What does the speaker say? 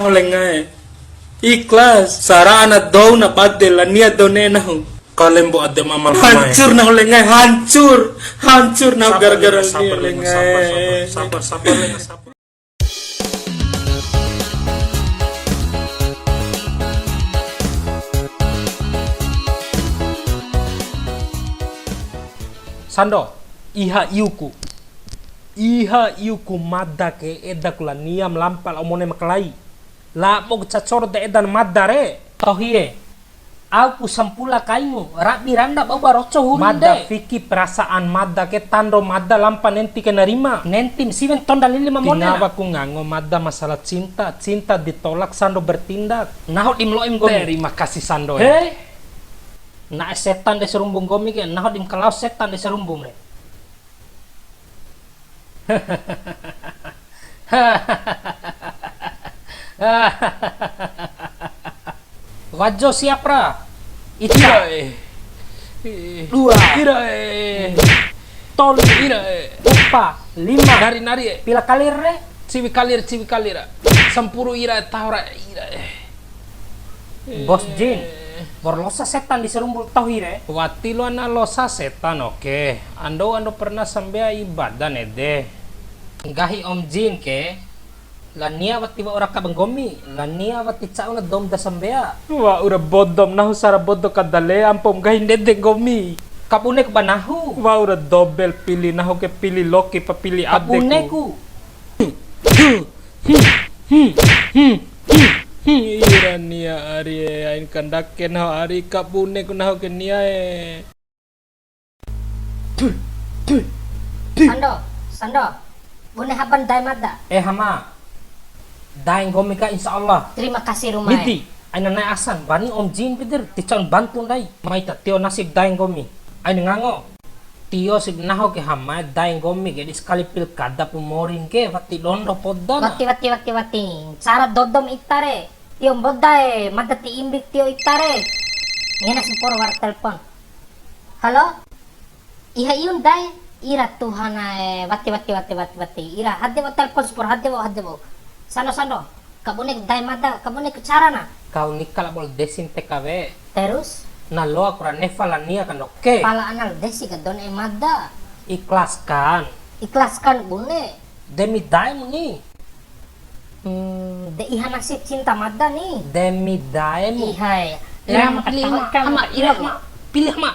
Lengai ikhlas sarana dou na badde la nia done na hu kalembo ade mama hancur na lengai hancur na gara-gara nia lengai sabar lengai sabar. Sando iha iuku madda ke edak la niam lampal omone maklai la mo cacor de edan madda re tohire aku sampula kaimu rabi randa bawa roco hurinde madda fiki perasaan madda ke tando madda lampa nenti ke narima nentim siwen tonda lili mamone tingaba ku ngango madda masalah cinta ditolak Sando bertindak nahot dimloim gomi terima kasih Sando he na setan de serumbung gomi ke nahot dim kalau setan de serumbung re Wajo siapra Ita dua tol upa lima nari pila kalir re ciwi kalir sampuru ira tahora ira bos jin borlosa setan di serumbul tohire wati lu ana losa setan oke ando pernah sampai ibadah nede gahi om jin ke lania wati wa ora ka banggomi lania wati cauna dom da sambea wa ura bodom nahu sara bodo kadale ampom gahi nede gomi kabunek banahu wa ura dobel pilih nahu ke pilih loki pa pilih kabuneku ira nia ari ain kandake nahu ari kabunek nahu ke nia Sando, bune haban dai madda. Hama daeng gomi ka insyaallah Terima kasih rumah. miti aina na asan bani om jin bidir ticon bantu dai mai ta tio nasib daeng gomi aina ngango tio sig naho ke hama daeng gomi ke sekali pilkada pumorin ke wati londo podana Wati. Cara dodom itare. Tio bodai madda ti imbik tio itare. Ngena si por war telepon. Halo? Iha iun dai ira tuhana wati. Ira hadde wa telepon spor hadde wa. Sando. Kabunek dai madda, kabunek carana. kau nikala bol desin TKW Terus na lo akura nevala nia kan oke pala anal desi ka don madda. ikhlaskan Ikhlaskan bune. demi daeng ni De iha nasib cinta madda nih. demi daeng Ihai. Ira pilih ma pilih ma